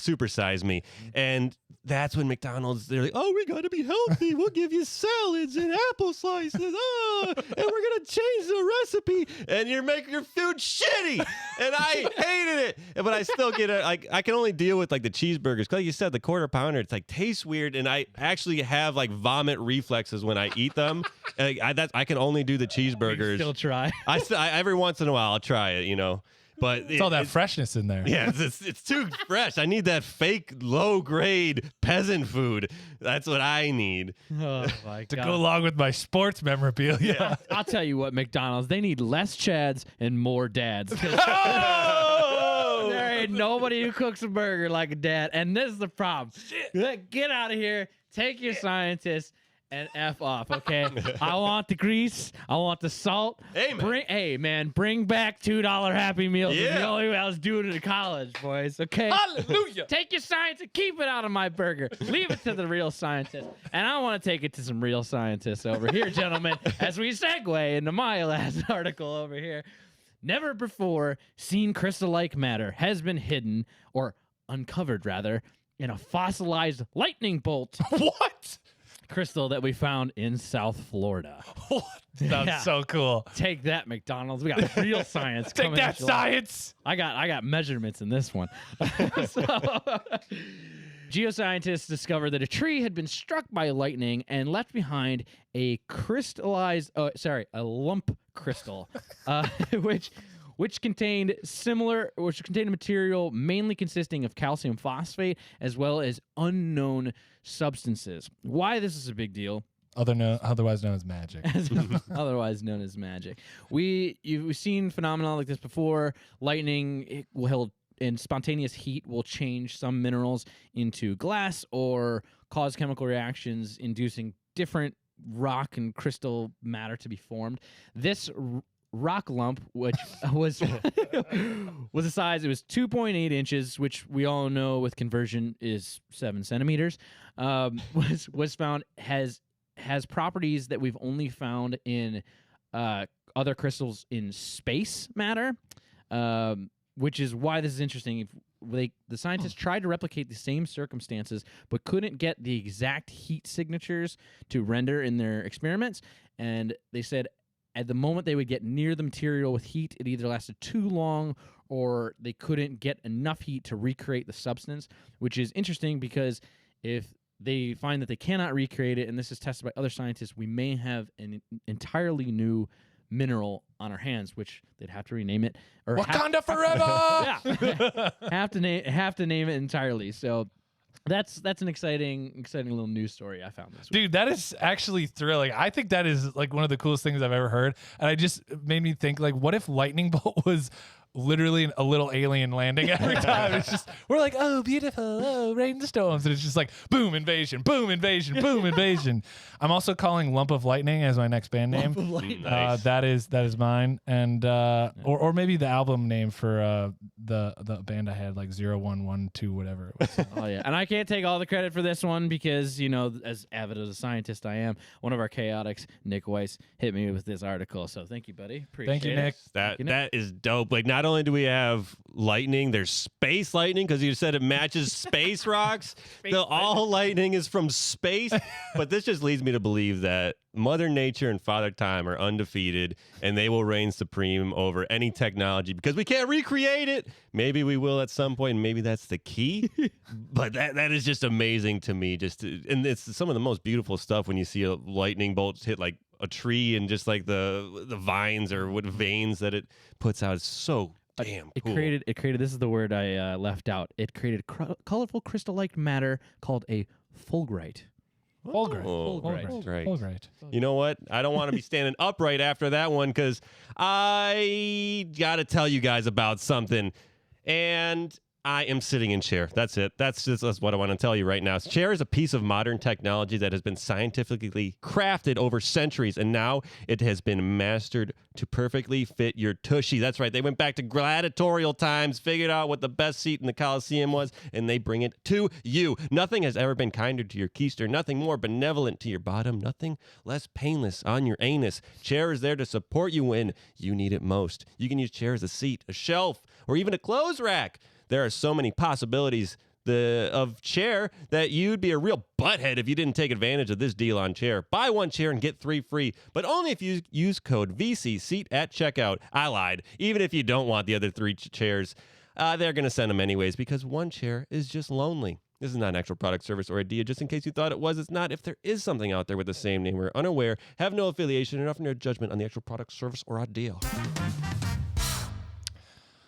Super Size Me. And that's when McDonald's, they're like, oh, we got to be healthy. We'll give you salads and apple slices. And we're going to change the recipe. And you're making your food shitty. And I hated it. But I still get it. I can only deal with like the cheeseburgers. Like you said, the quarter pounder, it's like tastes weird. And I actually have like vomit reflexes when I eat them. I can only do the cheeseburgers. Still try. I every once in a while I'll try it, But it's all that freshness in there. Yeah, it's too fresh. I need that fake low-grade peasant food. That's what I need. Oh, my God. To go along with my sports memorabilia. Yeah. I'll tell you what, McDonald's, they need less Chads and more dads. Oh! There ain't nobody who cooks a burger like a dad. And this is the problem. Shit. Get out of here. Take your scientists and F off, okay? I want the grease. I want the salt. Hey, man. Bring back $2 Happy Meals. Yeah. It's the only way I was doing it in college, boys, okay? Hallelujah. Take your science and keep it out of my burger. Leave it to the real scientists. And I want to take it to some real scientists over here, gentlemen, as we segue into my last article over here. Never before seen crystal-like matter has been hidden, or uncovered, rather, in a fossilized lightning bolt. What? Crystal that we found in South Florida. What? That's so cool. Take that, McDonald's. We got real science. Take that, science. I got measurements in this one. Geoscientists discovered that a tree had been struck by lightning and left behind a lump crystal, which contained a material mainly consisting of calcium phosphate as well as unknown substances. Why this is a big deal? Otherwise known as magic. Otherwise known as magic. You've seen phenomena like this before. Lightning and spontaneous heat will change some minerals into glass or cause chemical reactions inducing different rock and crystal matter to be formed. This rock lump, which was was a size. It was 2.8 inches, which we all know with conversion is 7 centimeters. Was found has properties that we've only found in other crystals in space matter, which is why this is interesting. The scientists tried to replicate the same circumstances, but couldn't get the exact heat signatures to render in their experiments. And they said at the moment they would get near the material with heat, it either lasted too long or they couldn't get enough heat to recreate the substance, which is interesting because if they find that they cannot recreate it, and this is tested by other scientists, we may have an entirely new mineral on our hands, which they'd have to rename it or Wakanda forever. have to name it entirely. So that's an exciting little news story I found this week. Dude, that is actually thrilling. I think that is like one of the coolest things I've ever heard. And I just made me think, like, what if lightning bolt was literally a little alien landing every time? It's just, we're like, oh, beautiful, oh, rainstorms. And it's just like, boom, invasion, boom, invasion, boom, invasion. I'm also calling Lump of Lightning as my next band name. Nice. That is mine. And or maybe the album name for the band I had, like 0112, whatever it was. Oh yeah, and I can't take all the credit for this one because, you know, as avid as a scientist I am, one of our chaotics, Nick Weiss, hit me with this article. So thank you, buddy. Appreciate Thank you, it. Nick. That is dope. Like, not only do we have lightning, there's space lightning because you said it matches space rocks. All lightning is from space. But this just leads me to believe that Mother Nature and Father Time are undefeated, and they will reign supreme over any technology because we can't recreate it. Maybe we will at some point, and maybe that's the key. But that is just amazing to me. And it's some of the most beautiful stuff when you see a lightning bolt hit like a tree and just like the vines or what veins that it puts out. It's so damn cool. It created. This is the word I left out. It created colorful crystal-like matter called a fulgurite. Fulgurite. You know what? I don't want to be standing upright after that one because I got to tell you guys about something. And I am sitting in chair. That's it. That's what I want to tell you right now. Chair is a piece of modern technology that has been scientifically crafted over centuries, and now it has been mastered to perfectly fit your tushy. That's right. They went back to gladiatorial times, figured out what the best seat in the Coliseum was, and they bring it to you. Nothing has ever been kinder to your keister, nothing more benevolent to your bottom, nothing less painless on your anus. Chair is there to support you when you need it most. You can use chair as a seat, a shelf, or even a clothes rack. There are so many possibilities of chair that you'd be a real butthead if you didn't take advantage of this deal on chair. Buy one chair and get 3 free, but only if you use code VCSEAT at checkout. I lied. Even if you don't want the other 3 chairs, they're going to send them anyways because one chair is just lonely. This is not an actual product, service, or idea. Just in case you thought it was, it's not. If there is something out there with the same name, we're unaware, have no affiliation, and offer no judgment on the actual product, service, or idea.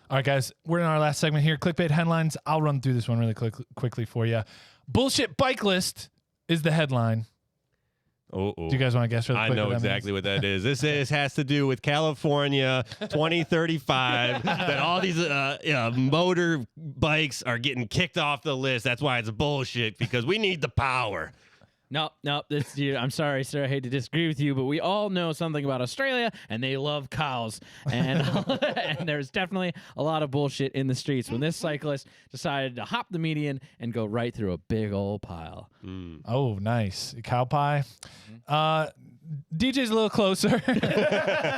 All right, guys, we're in our last segment here. Clickbait headlines. I'll run through this one really quickly for you. Bullshit bike list is the headline. Do you guys want to guess? I know exactly what that is. This has to do with California 2035. That all these motor bikes are getting kicked off the list. That's why it's bullshit because we need the power. No, I'm sorry, sir. I hate to disagree with you, but we all know something about Australia, and they love cows. And, and there's definitely a lot of bullshit in the streets when this cyclist decided to hop the median and go right through a big old pile. Oh, nice. Cow pie. DJ's a little closer.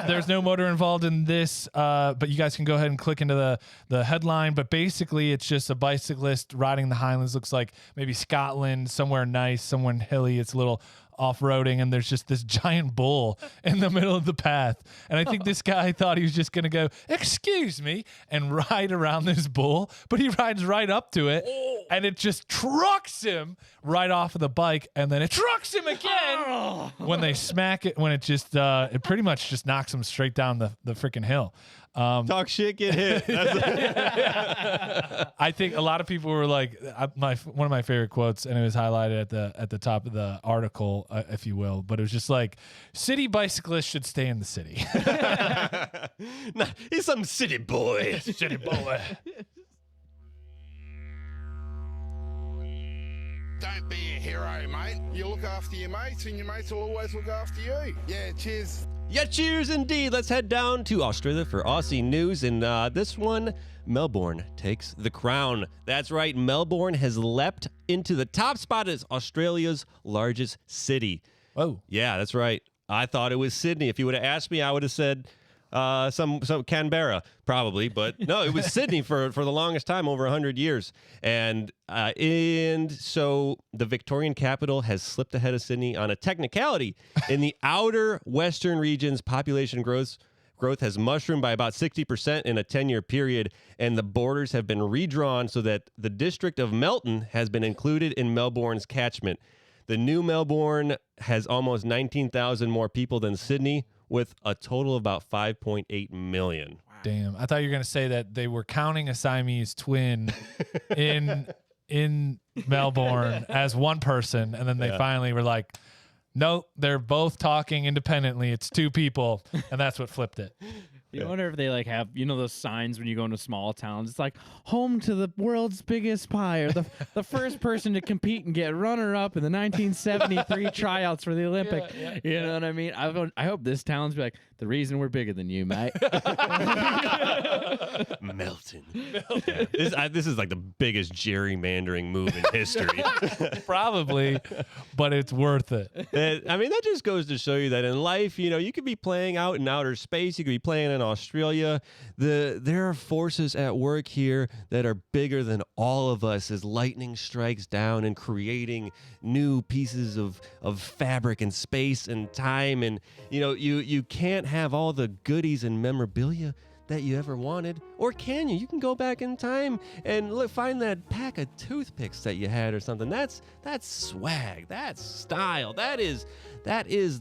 There's no motor involved in this, but you guys can go ahead and click into the headline. But basically, it's just a bicyclist riding the Highlands. Looks like maybe Scotland, somewhere nice, somewhere hilly. It's a little off-roading, and there's just this giant bull in the middle of the path. And I think this guy thought he was just going to go, excuse me, and ride around this bull. But he rides right up to it, and it just trucks him right off of the bike, and then it trucks him again when they smack it, when it just it pretty much just knocks him straight down the freaking hill. Talk shit, get hit. I think a lot of people were like, one of my favorite quotes, and it was highlighted at the top of the article, if you will. But it was just like, city bicyclists should stay in the city. Nah, he's some city boy. City boy. Don't be a hero, mate. You look after your mates, and your mates will always look after you. Yeah, cheers. Yeah, cheers indeed. Let's head down to Australia for Aussie news. And this one, Melbourne takes the crown. That's right. Melbourne has leapt into the top spot as Australia's largest city. Oh, Yeah, that's right. I thought it was Sydney. If you would have asked me, I would have said some Canberra, probably. But no, it was Sydney for the longest time, over 100 years. And so the Victorian capital has slipped ahead of Sydney on a technicality. In the outer western regions, population growth has mushroomed by about 60% in a 10-year period, and the borders have been redrawn so that the district of Melton has been included in Melbourne's catchment. The new Melbourne has almost 19,000 more people than Sydney, with a total of about 5.8 million. damn. I thought you were going to say that they were counting a Siamese twin in Melbourne as one person, and then they finally were like, no, they're both talking independently. It's two people, and that's what flipped it. You wonder if they like have, those signs when you go into small towns. It's like home to the world's biggest pie, or the first person to compete and get runner-up in the 1973 tryouts for the Olympic. Yeah. You know what I mean? I hope this town's be like, the reason we're bigger than you, mate. Melton. Yeah. This is like the biggest gerrymandering move in history. Probably, but it's worth it. I mean, that just goes to show you that in life, you could be playing out in outer space. You could be playing in Australia. There are forces at work here that are bigger than all of us as lightning strikes down and creating new pieces of fabric and space and time. And, you can't have all the goodies and memorabilia that you ever wanted, or can you? You can go back in time and find that pack of toothpicks that you had or something. That's swag. That's style. That is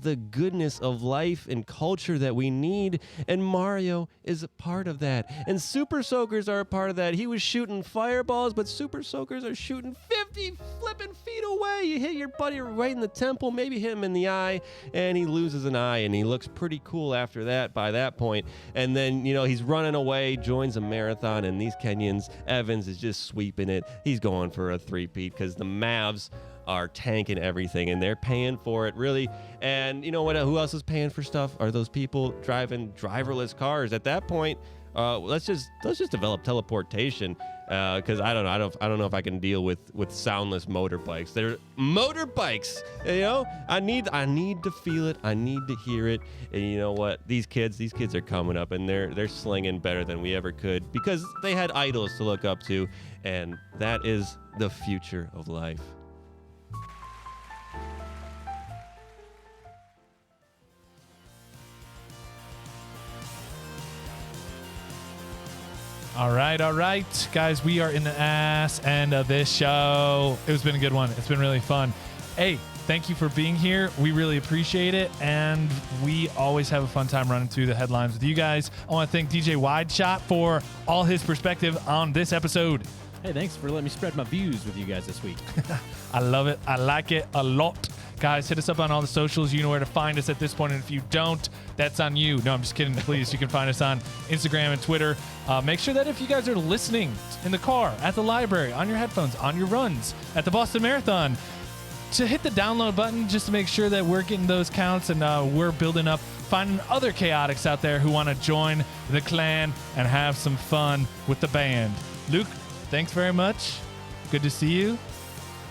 the goodness of life and culture that we need, and Mario is a part of that. And Super Soakers are a part of that. He was shooting fireballs, but Super Soakers are shooting 50 flipping feet away. You hit your buddy right in the temple, maybe hit him in the eye, and he loses an eye, and he looks pretty cool after that by that point. And then, he's running away, joins a marathon, and these Kenyans, Evans is just sweeping it. He's going for a three-peat because the Mavs are tanking everything, and they're paying for it, really. And you know what? Who else is paying for stuff? Are those people driving driverless cars? At that point, let's just develop teleportation. Because I don't know if I can deal with soundless motorbikes. They're motorbikes. I need to feel it. I need to hear it. And you know what? These kids are coming up, and they're slinging better than we ever could because they had idols to look up to, and that is the future of life. All right, guys, we are in the ass end of this show. It's been a good one. It's been really fun. Hey, thank you for being here. We really appreciate it, and we always have a fun time running through the headlines with you guys. I want to thank DJ Wideshot for all his perspective on this episode. Hey, thanks for letting me spread my views with you guys this week. I love it. I like it a lot. Guys, hit us up on all the socials. You know where to find us at this point. And if you don't, that's on you. No, I'm just kidding. Please, you can find us on Instagram and Twitter. Make sure that if you guys are listening in the car, at the library, on your headphones, on your runs, at the Boston Marathon, to hit the download button just to make sure that we're getting those counts and we're building up, finding other chaotics out there who want to join the clan and have some fun with the band. Luke, thanks very much. Good to see you.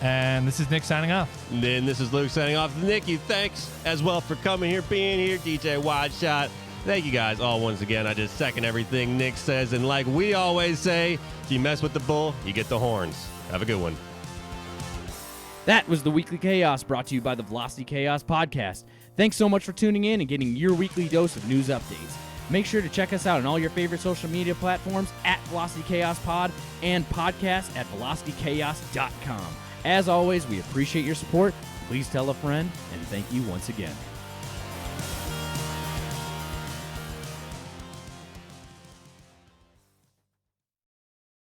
And this is Nick signing off. And then this is Luke signing off. Nick, you thanks as well for coming here, being here. DJ Wideshot. Thank you guys all once again. I just second everything Nick says. And like we always say, if you mess with the bull, you get the horns. Have a good one. That was the Weekly Chaos, brought to you by the Velocity Chaos Podcast. Thanks so much for tuning in and getting your weekly dose of news updates. Make sure to check us out on all your favorite social media platforms at Velocity Chaos Pod and podcast at velocitychaos.com. As always, we appreciate your support. Please tell a friend, and thank you once again.